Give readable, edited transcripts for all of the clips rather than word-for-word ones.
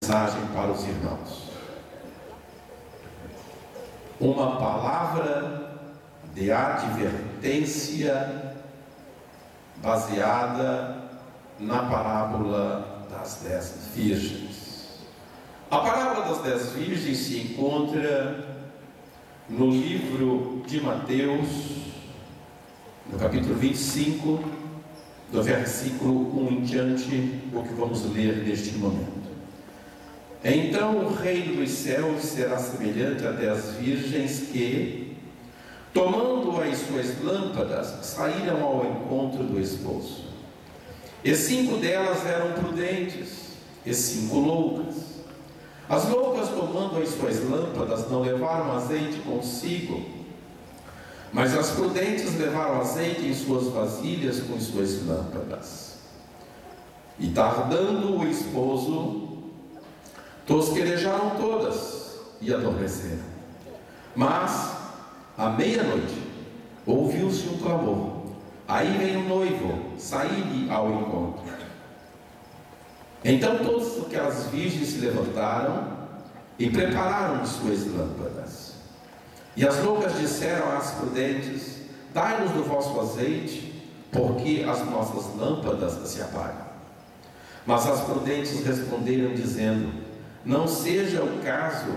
mensagem para os irmãos. Uma palavra de advertência baseada na parábola das 10 virgens. A parábola das 10 virgens se encontra no livro de Mateus, no capítulo 25, do versículo 1 em diante, o que vamos ler neste momento. Então o reino dos céus será semelhante a 10 virgens que, tomando as suas lâmpadas, saíram ao encontro do esposo. E 5 delas eram prudentes, e 5 loucas. As loucas, tomando as suas lâmpadas, não levaram azeite consigo, mas as prudentes levaram azeite em suas vasilhas com suas lâmpadas. E tardando o esposo, tosquerejaram todas e adormeceram. Mas, à meia-noite, ouviu-se um clamor. Aí vem o noivo, saí-lhe ao encontro. Então todas aquelas virgens se levantaram e prepararam suas lâmpadas. E as loucas disseram às prudentes: dai-nos do vosso azeite, porque as nossas lâmpadas se apagam. Mas as prudentes responderam, dizendo: não seja o caso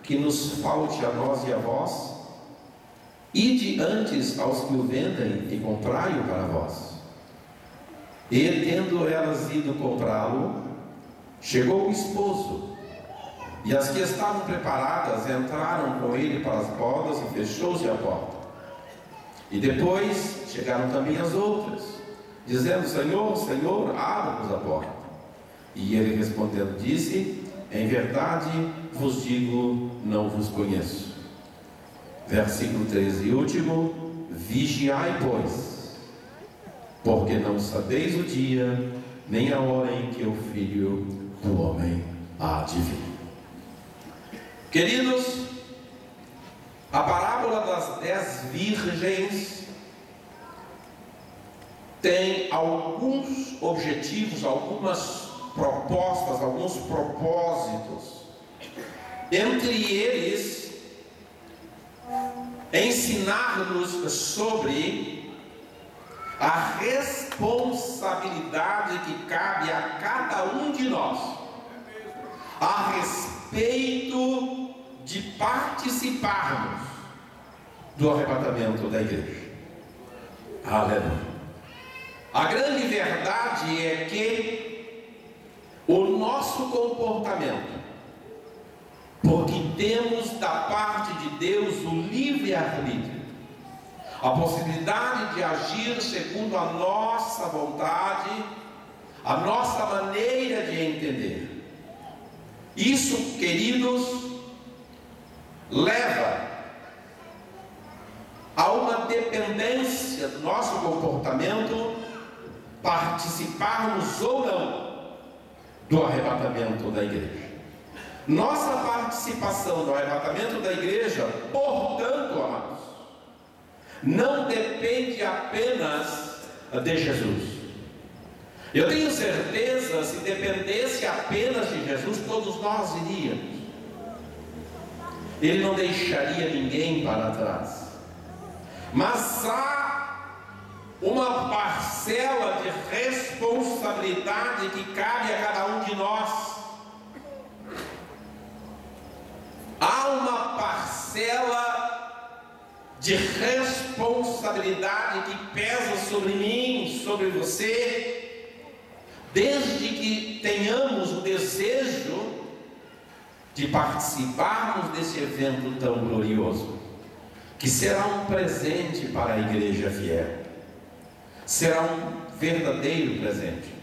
que nos falte a nós e a vós. Ide antes aos que o vendem e comprai-o para vós. E tendo elas ido comprá-lo, chegou o esposo, e as que estavam preparadas entraram com ele para as bodas e fechou-se a porta. E depois chegaram também as outras, dizendo: Senhor, Senhor, abra-nos a porta. E ele respondendo disse: em verdade vos digo, não vos conheço. Versículo 13 e último: vigiai, pois, porque não sabeis o dia, nem a hora em que o Filho do Homem há de vir. Queridos, a parábola das 10 virgens tem alguns objetivos, algumas propostas, alguns propósitos. Entre eles, ensinar-nos sobre a responsabilidade que cabe a cada um de nós a respeito de participarmos do arrebatamento da igreja. Aleluia. A grande verdade é que o nosso comportamento, porque temos da parte de Deus o livre-arbítrio, a possibilidade de agir segundo a nossa vontade, a nossa maneira de entender. Isso, queridos, leva a uma dependência do nosso comportamento, participarmos ou não do arrebatamento da igreja. Nossa participação no arrebatamento da igreja, portanto, amados, não depende apenas de Jesus. Eu tenho certeza, se dependesse apenas de Jesus, todos nós iríamos. Ele não deixaria ninguém para trás. Mas há uma parcela de responsabilidade que cabe a cada um de nós. Há uma parcela de responsabilidade que pesa sobre mim, sobre você, desde que tenhamos o desejo de participarmos desse evento tão glorioso, que será um presente para a igreja fiel, será um verdadeiro presente.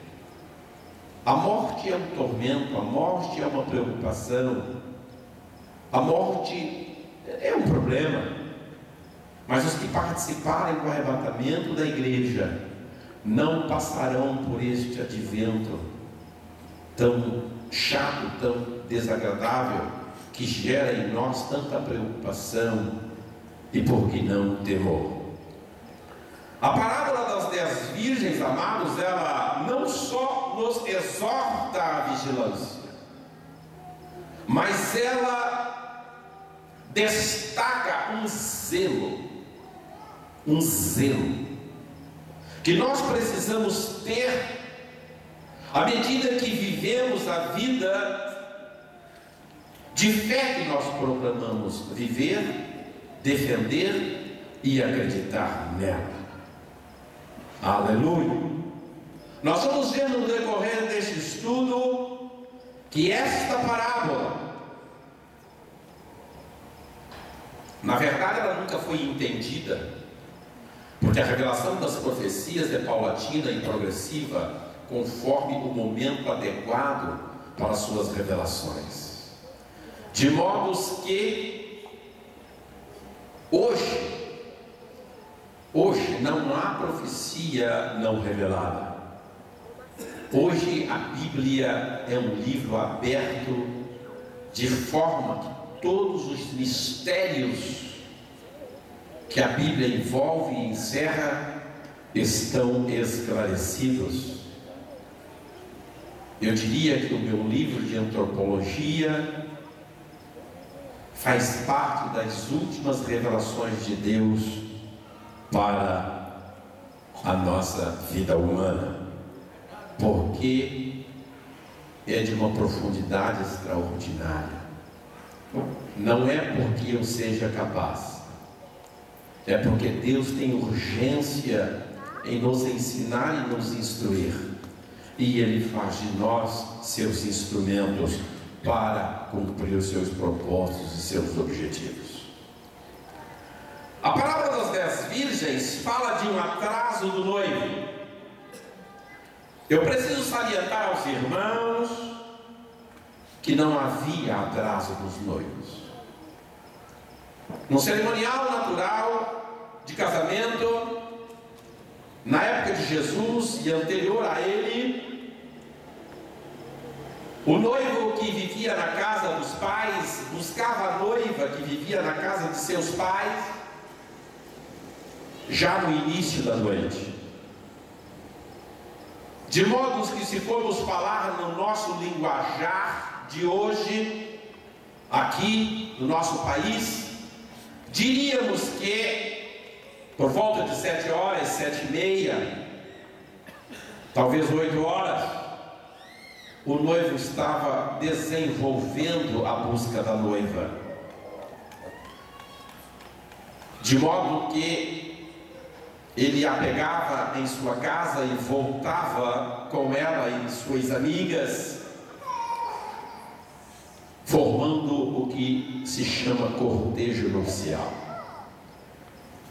A morte é um tormento, a morte é uma preocupação, a morte é um problema, mas os que participarem do arrebatamento da igreja não passarão por este advento tão chato, tão desagradável, que gera em nós tanta preocupação e, por que não, temor. A parábola das 10 virgens, amados, ela não só nos exorta à vigilância, mas ela destaca um zelo que nós precisamos ter à medida que vivemos a vida de fé que nós proclamamos viver, defender e acreditar nela. Aleluia! Nós vamos ver no decorrer deste estudo que esta parábola, na verdade, ela nunca foi entendida, porque a revelação das profecias é paulatina e progressiva, conforme o momento adequado para suas revelações. De modo que hoje não há profecia não revelada. Hoje a Bíblia é um livro aberto, de forma que todos os mistérios que a Bíblia envolve e encerra estão esclarecidos. Eu diria que o meu livro de antropologia faz parte das últimas revelações de Deus para a nossa vida humana, porque é de uma profundidade extraordinária. Não é porque eu seja capaz, é porque Deus tem urgência em nos ensinar e nos instruir, e Ele faz de nós seus instrumentos para cumprir os seus propósitos e seus objetivos. A parábola das 10 virgens fala de um atraso do noivo. Eu preciso salientar aos irmãos que não havia atraso dos noivos. No cerimonial natural de casamento, na época de Jesus e anterior a ele, o noivo que vivia na casa dos pais buscava a noiva que vivia na casa de seus pais já no início da noite. De modo que, se formos falar no nosso linguajar de hoje, aqui no nosso país, diríamos que por volta de 7 horas, 7h30, talvez 8 horas, o noivo estava desenvolvendo a busca da noiva, de modo que ele a pegava em sua casa e voltava com ela e suas amigas, formando o que se chama cortejo nupcial.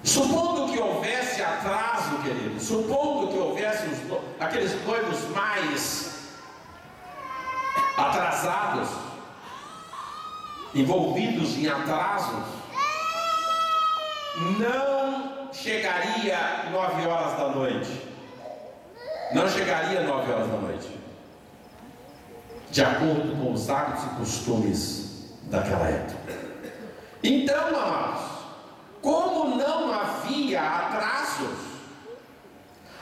Supondo que houvesse atraso, querido, supondo que houvesse aqueles noivos mais atrasados, envolvidos em atrasos, não chegaria 9 horas da noite. Não chegaria 9 horas da noite, de acordo com os hábitos e costumes daquela época. Então, amados, como não havia atrasos,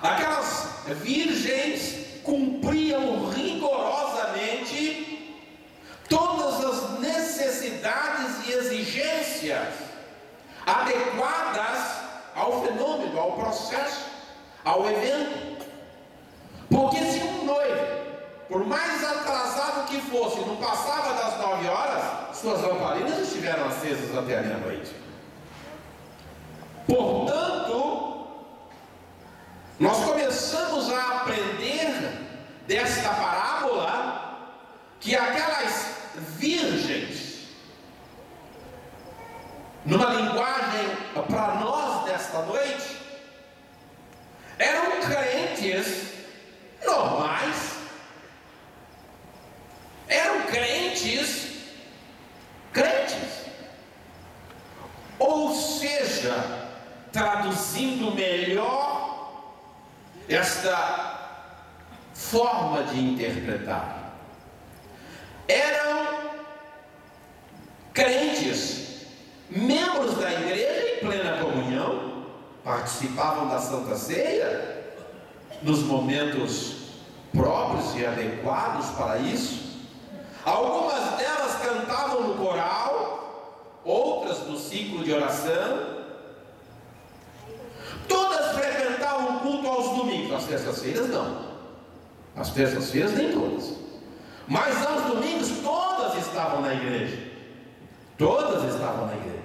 aquelas virgens cumpriam rigorosamente todas as necessidades e exigências adequadas ao fenômeno, ao processo, ao evento. Porque se um noivo, por mais atrasado que fosse, não passava das 9 horas, suas lamparinas estiveram acesas até a meia-noite. Portanto, nós começamos a aprender desta parábola que aquelas virgens, numa linguagem para nós desta noite, eram crentes normais, eram crentes, ou seja, traduzindo melhor esta forma de interpretar, eram crentes, membros da igreja em plena comunhão, participavam da Santa Ceia nos momentos próprios e adequados para isso. Algumas delas cantavam de oração. Todas frequentavam o culto aos domingos. Às terças-feiras não. Às terças-feiras nem todas. Mas aos domingos todas estavam na igreja. Todas estavam na igreja.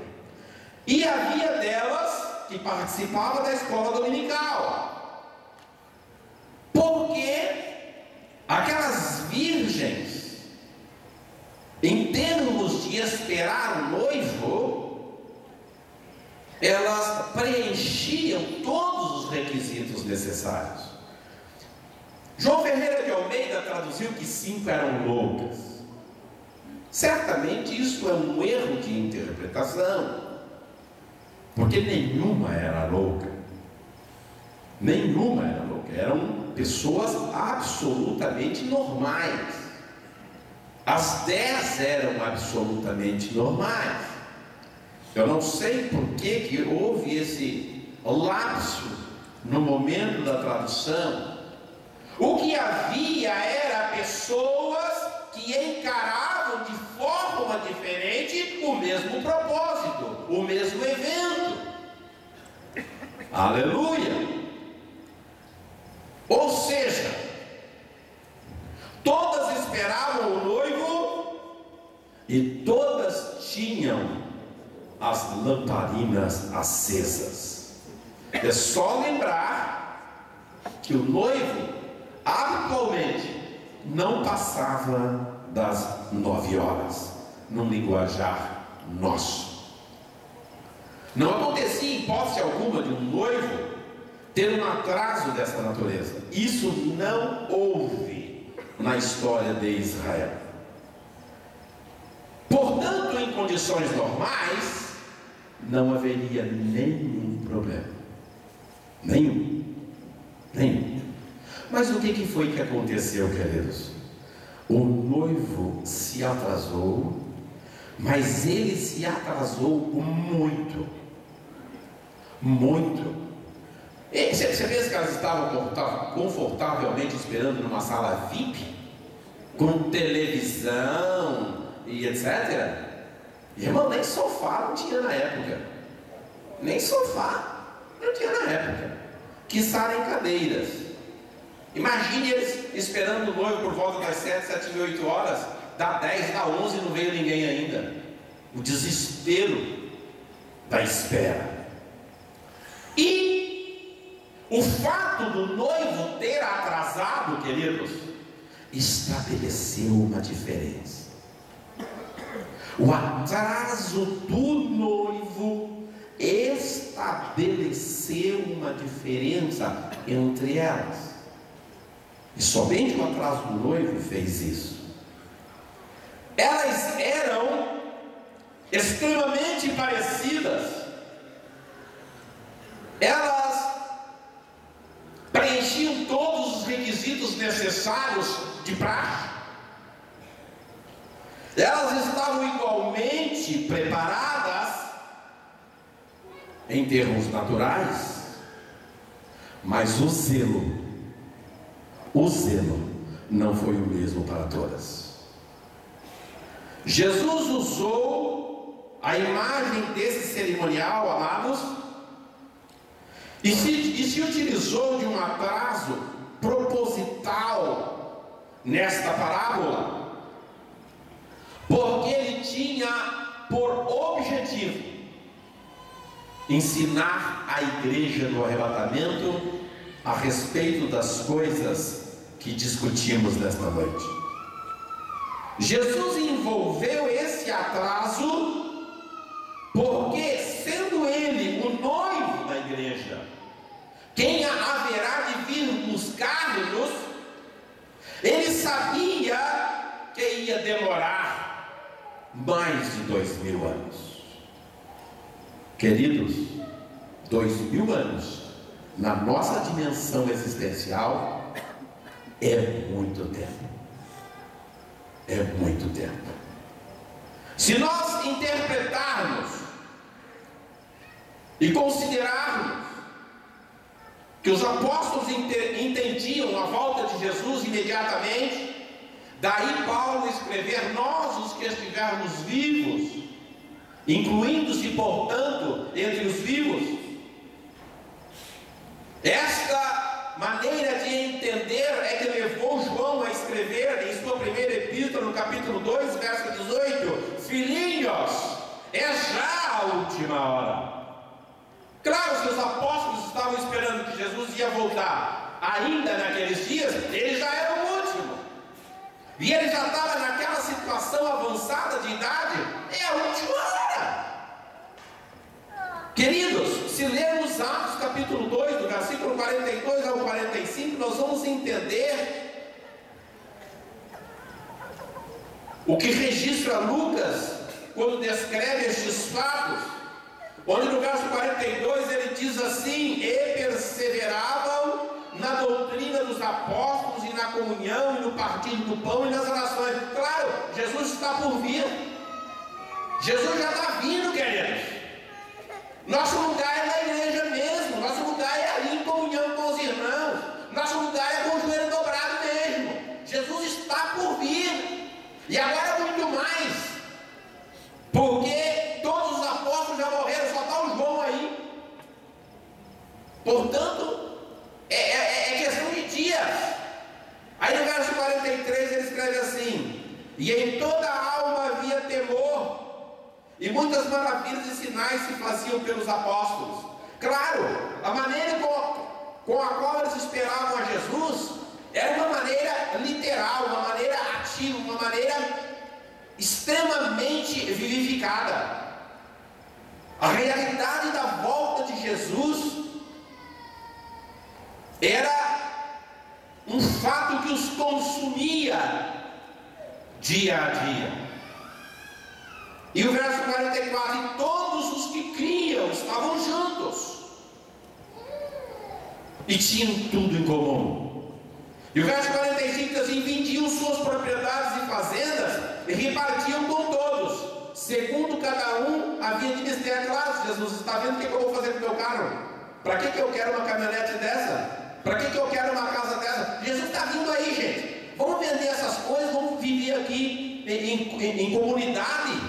E havia delas que participavam da escola dominical. Porque aquelas virgens, em termos de esperar o noivo, elas preenchiam todos os requisitos necessários. João Ferreira de Almeida traduziu que 5 eram loucas. Certamente isso é um erro de interpretação, porque nenhuma era louca. Nenhuma era louca. Eram pessoas absolutamente normais. As 10 eram absolutamente normais. Eu não sei por que houve esse lapso no momento da tradução. O que havia era pessoas que encaravam de forma diferente o mesmo propósito, o mesmo evento. Aleluia! Ou seja, todas esperavam o noivo e todas tinham as lamparinas acesas. É só lembrar que o noivo habitualmente não passava das 9 horas, num linguajar nosso. Não acontecia em hipótese alguma de um noivo ter um atraso dessa natureza. Isso não houve na história de Israel. Portanto, em condições normais, não haveria nenhum problema. Nenhum. Mas o que foi que aconteceu, queridos? O noivo se atrasou, mas ele se atrasou muito. Você pensa que elas estavam confortavelmente esperando numa sala VIP? Com televisão e etc? Irmão, nem sofá não tinha na época. Nem sofá não tinha na época. Quiçá em cadeiras. Imagine eles esperando o noivo por volta das 7 e 8 horas, da 10, da 11 e não veio ninguém ainda. O desespero da espera. E o fato do noivo ter atrasado, queridos, estabeleceu uma diferença. O atraso do noivo estabeleceu uma diferença entre elas. E somente o atraso do noivo fez isso. Elas eram extremamente parecidas. Elas preenchiam todos os requisitos necessários de praxe. Elas estavam igualmente preparadas em termos naturais, mas o zelo não foi o mesmo para todas. Jesus usou a imagem desse cerimonial, amados, e se utilizou de um atraso proposital nesta parábola, porque ele tinha por objetivo ensinar a igreja do arrebatamento a respeito das coisas que discutimos nesta noite. Jesus envolveu esse atraso porque, sendo ele o noivo da igreja, quem haverá de vir buscar-nos, ele sabia que ia demorar mais de 2000 anos. Queridos, 2000 anos na nossa dimensão existencial é muito tempo. É muito tempo. Se nós interpretarmos e considerarmos que os apóstolos entendiam a volta de Jesus imediatamente, daí Paulo escrever: nós, os que estivermos vivos, incluindo-se, portanto, entre os vivos. Esta maneira de entender é que levou João a escrever em sua primeira epístola, no capítulo 2, verso 18: filhinhos, é já a última hora. Claro, se os apóstolos estavam esperando que Jesus ia voltar ainda naqueles dias, ele já era o último. E ele já estava naquela situação avançada de idade, é a última hora. Queridos, se lermos Atos capítulo 2, do versículo 42 ao 45, nós vamos entender o que registra Lucas quando descreve estes fatos, onde no verso 42 ele diz assim: e perseveravam na doutrina dos apóstolos e na comunhão e no partir do pão e nas orações. Claro, Jesus está por vir. Jesus já está vindo, queridos. Nosso lugar é na igreja mesmo. Nosso lugar é ali em comunhão com os irmãos. Nosso lugar é com o joelho dobrado mesmo. Jesus está por vir. E agora muito mais, porque todos os apóstolos já morreram, só está o João aí. Portanto, é questão de dias. Aí no verso 43 ele escreve assim: e em toda a alma havia temor, e muitas maravilhas e sinais se faziam pelos apóstolos. Claro, a maneira com a qual eles esperavam a Jesus era uma maneira literal, uma maneira ativa, uma maneira extremamente vivificada. A realidade da volta de Jesus era um fato que os consumia dia a dia. E o verso 44: e todos os que criam estavam juntos e tinham tudo em comum. E o verso 45 diz assim: vendiam suas propriedades e fazendas e repartiam com todos, segundo cada um havia de mistério. Claro, Jesus está vendo o que eu vou fazer com o meu carro. Para que eu quero uma caminhonete dessa? Para que eu quero uma casa dessa? Jesus está vindo aí, gente. Vamos vender essas coisas, vamos viver aqui em comunidade,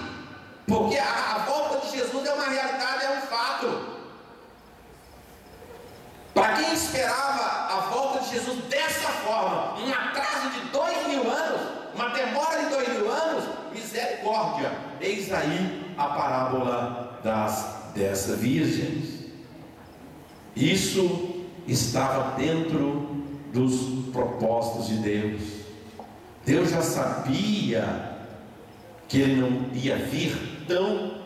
porque a volta de Jesus é uma realidade, é um fato. Para quem esperava a volta de Jesus dessa forma, um atraso de 2000 anos, uma demora de 2000 anos, misericórdia, eis aí a parábola das 10 virgens. Isso estava dentro dos propósitos de Deus. Deus já sabia que ele não ia vir tão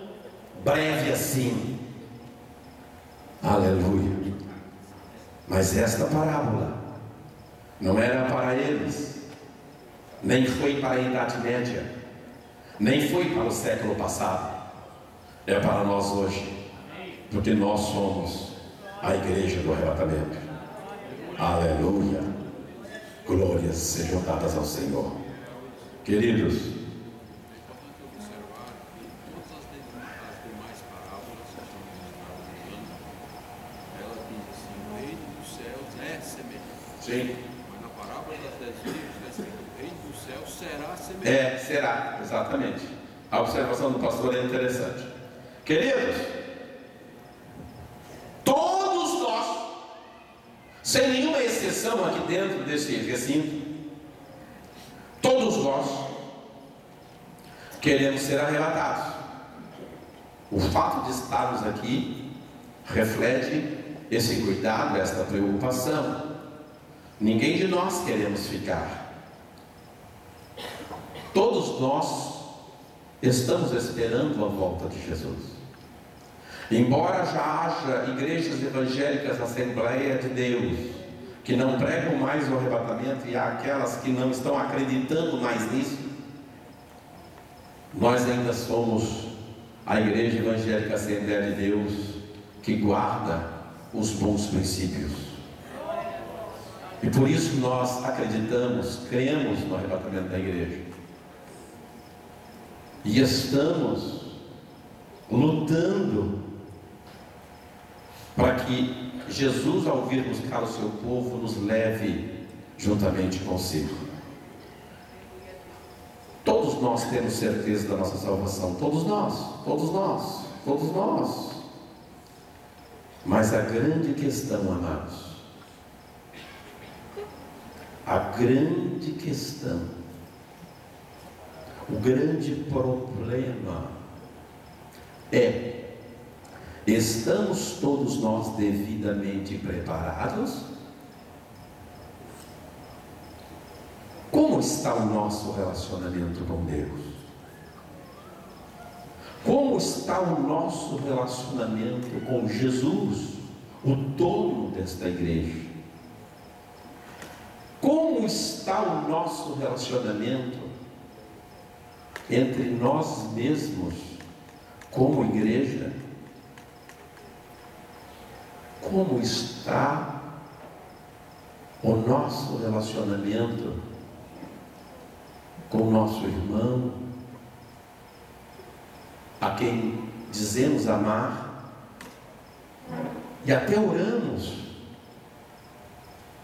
breve assim. Aleluia. Mas esta parábola não era para eles, nem foi para a Idade Média, nem foi para o século passado, é para nós hoje, porque nós somos a igreja do arrebatamento. Aleluia. Glórias sejam dadas ao Senhor. Queridos, sim. Mas na parábola das 10 virgens está escrito: o reino do céu será semelhante. Será, exatamente. A observação do pastor é interessante. Queridos, todos nós, sem nenhuma exceção aqui dentro desse recinto, todos nós queremos ser arrebatados. O fato de estarmos aqui reflete esse cuidado, esta preocupação. Ninguém de nós queremos ficar. Todos nós estamos esperando a volta de Jesus. Embora já haja igrejas evangélicas, Assembleia de Deus, que não pregam mais o arrebatamento, e há aquelas que não estão acreditando mais nisso, nós ainda somos a igreja evangélica Assembleia de Deus, que guarda os bons princípios. E por isso nós acreditamos, cremos no arrebatamento da igreja. E estamos lutando para que Jesus, ao vir buscar o seu povo, nos leve juntamente consigo. Todos Todos nós temos certeza da nossa salvação, todos nós, todos nós, todos nós. Mas a grande questão, amados, a grande questão, o grande problema é: estamos todos nós devidamente preparados? Como está o nosso relacionamento com Deus? Como está o nosso relacionamento com Jesus, o dono desta igreja? Como está o nosso relacionamento entre nós mesmos, como igreja? Como está o nosso relacionamento com o nosso irmão, a quem dizemos amar, e até oramos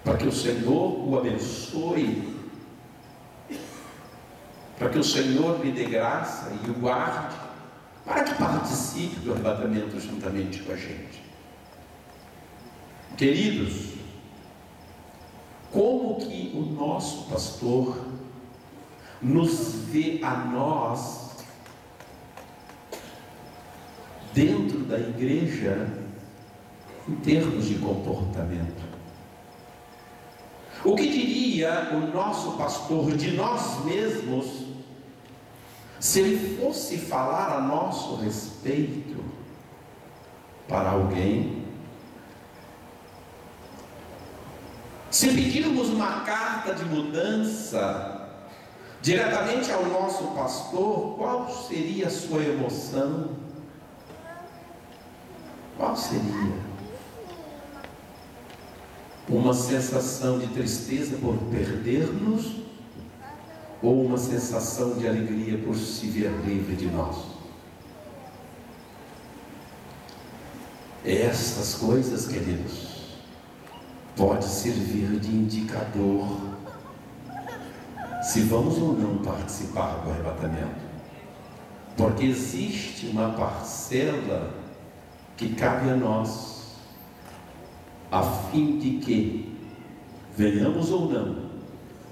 para que o Senhor o abençoe, para que o Senhor lhe dê graça e o guarde, para que participe do arrebatamento juntamente com a gente. Queridos, como que o nosso pastor nos vê a nós dentro da igreja em termos de comportamento? O que diria o nosso pastor de nós mesmos se ele fosse falar a nosso respeito para alguém? Se pedirmos uma carta de mudança diretamente ao nosso pastor, qual seria a sua emoção? Qual seria? Uma sensação de tristeza por perder-nos, ou uma sensação de alegria por se ver livre de nós? Estas coisas, queridos, pode servir de indicador se vamos ou não participar do arrebatamento, porque existe uma parcela que cabe a nós, a fim de que venhamos ou não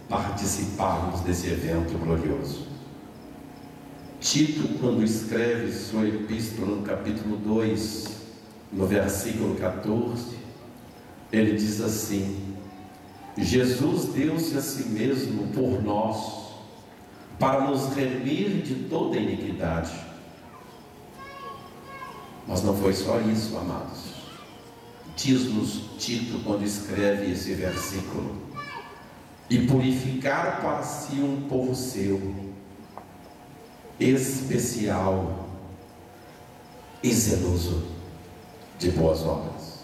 participarmos desse evento glorioso. Tito, quando escreve sua epístola no capítulo 2, no versículo 14, ele diz assim: Jesus deu-se a si mesmo por nós, para nos remir de toda iniquidade. Mas não foi só isso, amados. Diz-nos Tito, quando escreve esse versículo: e purificar para si um povo seu, especial e zeloso de boas obras.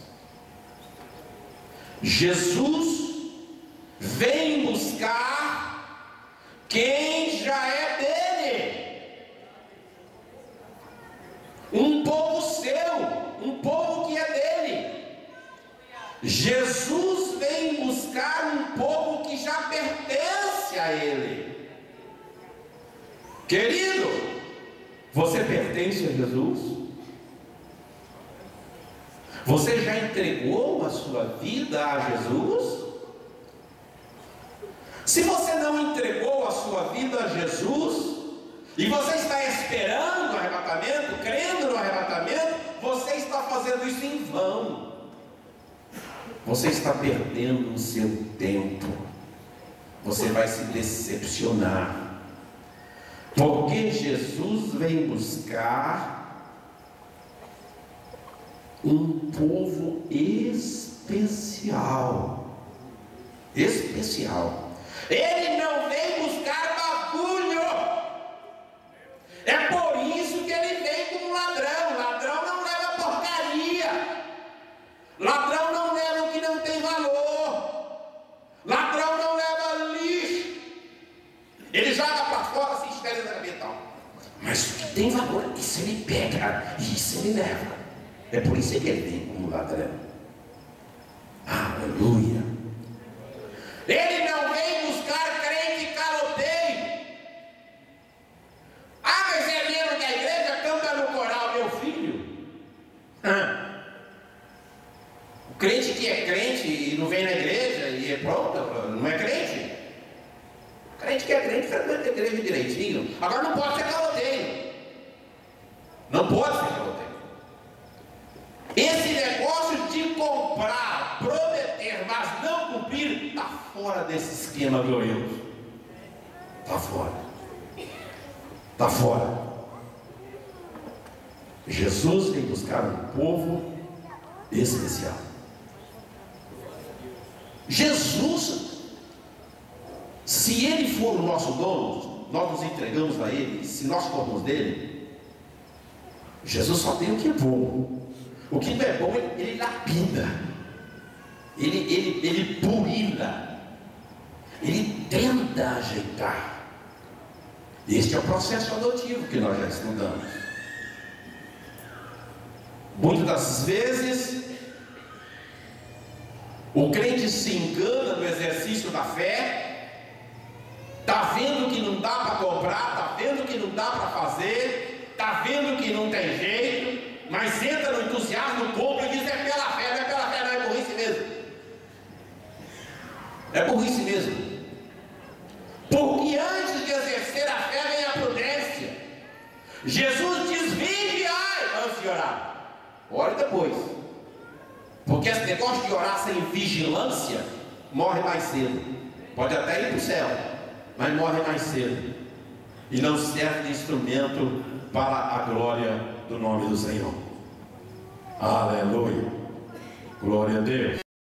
Jesus vem buscar quem já é dele, um povo seu, um povo que é dele. Jesus vem buscar um povo que já pertence a ele. Querido, você pertence a Jesus? Você já entregou a sua vida a Jesus? Se você não entregou a sua vida a Jesus, e você está esperando o arrebatamento, crendo no arrebatamento, você está fazendo isso em vão. Você está perdendo o seu tempo. Você vai se decepcionar, porque Jesus vem buscar um povo especial. Especial. Ele não vem buscar bagulho. É por isso que ele vem como ladrão. Ladrão não leva porcaria. Ladrão não leva o que não tem valor. Ladrão não leva lixo. Ele joga para fora, se espera na cabeça. Mas o que tem valor, isso ele pega, isso ele leva. É por isso que ele vem como ladrão. Aleluia. Ele não vem buscar crente caloteiro. não vem na igreja e pronto, não é crente. Crente que é crente frequenta a igreja direitinho. Agora não pode ser caloteiro. Não pode ser caloteiro. Esse negócio de comprar, prometer, mas não cumprir, está fora desse esquema glorioso. Está fora. Está fora. Jesus vem buscar um povo especial. Jesus, se Ele for o nosso dono, nós nos entregamos a Ele, se nós formos dele, Jesus só tem o que é bom. O que não é bom, Ele lapida, Ele purila, Ele tenta ajeitar. Este é o processo adotivo que nós já estudamos. Muitas das vezes, o crente se engana no exercício da fé, está vendo que não dá para comprar, está vendo que não dá para fazer, está vendo que não tem jeito, mas entra no entusiasmo, compra e diz: é pela fé, não é pela fé, não, é burrice mesmo. É burrice mesmo. Porque antes de exercer a fé vem a prudência. Jesus diz: vigiai antes de orar. Ore depois. Porque esse negócio de orar sem vigilância morre mais cedo. Pode até ir para o céu, mas morre mais cedo. E não serve de instrumento para a glória do nome do Senhor. Aleluia. Glória a Deus.